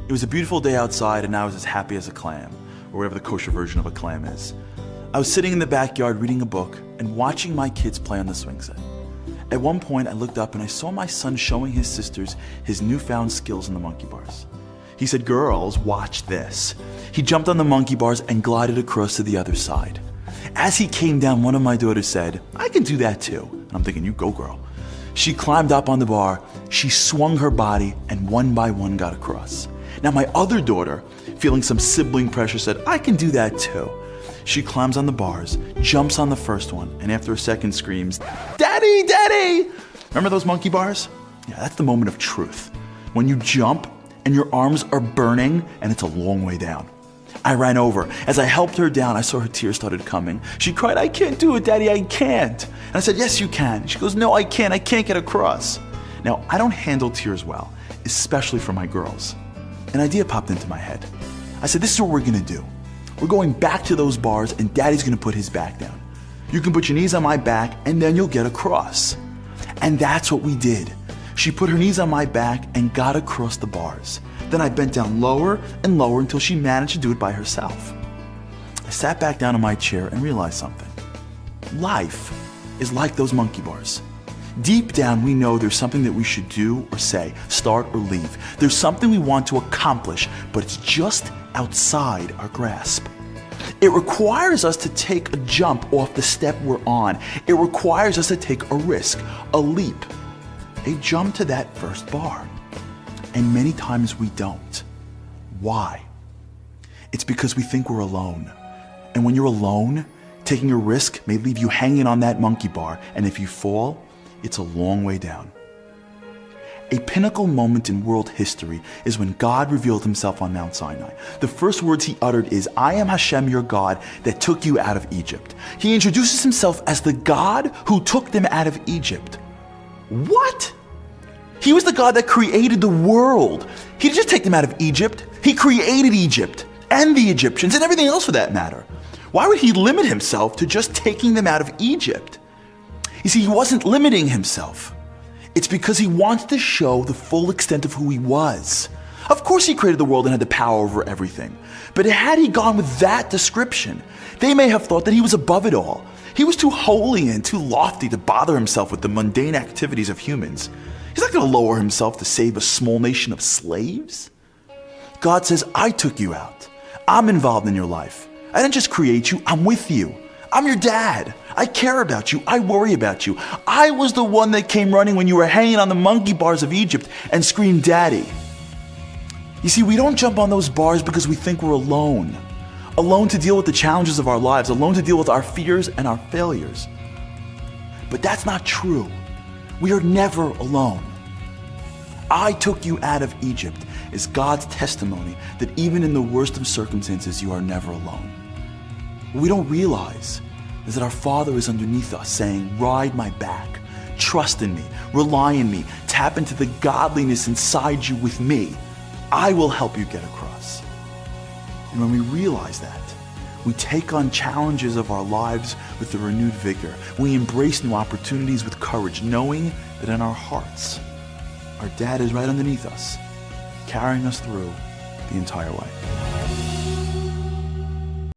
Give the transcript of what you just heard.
It was a beautiful day outside and I was as happy as a clam, or whatever the kosher version of a clam is. I was sitting in the backyard reading a book and watching my kids play on the swing set. At one point I looked up and I saw my son showing his sisters his newfound skills in the monkey bars. He said, "Girls, watch this." He jumped on the monkey bars and glided across to the other side. As he came down, one of my daughters said, "I can do that too." And I'm thinking, you go girl. She climbed up on the bar, she swung her body, and one by one got across. Now my other daughter, feeling some sibling pressure, said, "I can do that too." She climbs on the bars, jumps on the first one, and after a second screams, "Daddy, Daddy!" Remember those monkey bars? Yeah, that's the moment of truth. When you jump and your arms are burning and it's a long way down. I ran over. As I helped her down, I saw her tears started coming. She cried, "I can't do it, Daddy, I can't." And I said, "Yes, you can." She goes, "No, I can't get across." Now, I don't handle tears well, especially for my girls. An idea popped into my head. I said, "This is what we're gonna do. We're going back to those bars and Daddy's gonna put his back down. You can put your knees on my back and then you'll get across." And that's what we did. She put her knees on my back and got across the bars. Then I bent down lower and lower until she managed to do it by herself. I sat back down in my chair and realized something. Life is like those monkey bars. Deep down, we know there's something that we should do or say, start or leave. There's something we want to accomplish, but it's just outside our grasp. It requires us to take a jump off the step we're on. It requires us to take a risk, a leap, a jump to that first bar. And many times we don't. Why? It's because we think we're alone. And when you're alone, taking a risk may leave you hanging on that monkey bar, and if you fall, it's a long way down. A pinnacle moment in world history is when God revealed himself on Mount Sinai. The first words he uttered is, "I am Hashem, your God, that took you out of Egypt." He introduces himself as the God who took them out of Egypt. What? He was the God that created the world. He didn't just take them out of Egypt. He created Egypt and the Egyptians and everything else for that matter. Why would he limit himself to just taking them out of Egypt? You see, he wasn't limiting himself. It's because he wanted to show the full extent of who he was. Of course he created the world and had the power over everything. But had he gone with that description, they may have thought that he was above it all. He was too holy and too lofty to bother himself with the mundane activities of humans. He's not going to lower himself to save a small nation of slaves. God says, "I took you out. I'm involved in your life. I didn't just create you, I'm with you. I'm your dad. I care about you. I worry about you. I was the one that came running when you were hanging on the monkey bars of Egypt and screamed, 'Daddy.'" You see, we don't jump on those bars because we think we're alone. Alone to deal with the challenges of our lives, alone to deal with our fears and our failures. But that's not true. We are never alone. "I took you out of Egypt" is God's testimony that even in the worst of circumstances, you are never alone. What we don't realize is that our Father is underneath us saying, "Ride my back, trust in me, rely on me, tap into the godliness inside you with me. I will help you get across." And when we realize that, we take on challenges of our lives with a renewed vigor. We embrace new opportunities with courage, knowing that in our hearts, our dad is right underneath us, carrying us through the entire way.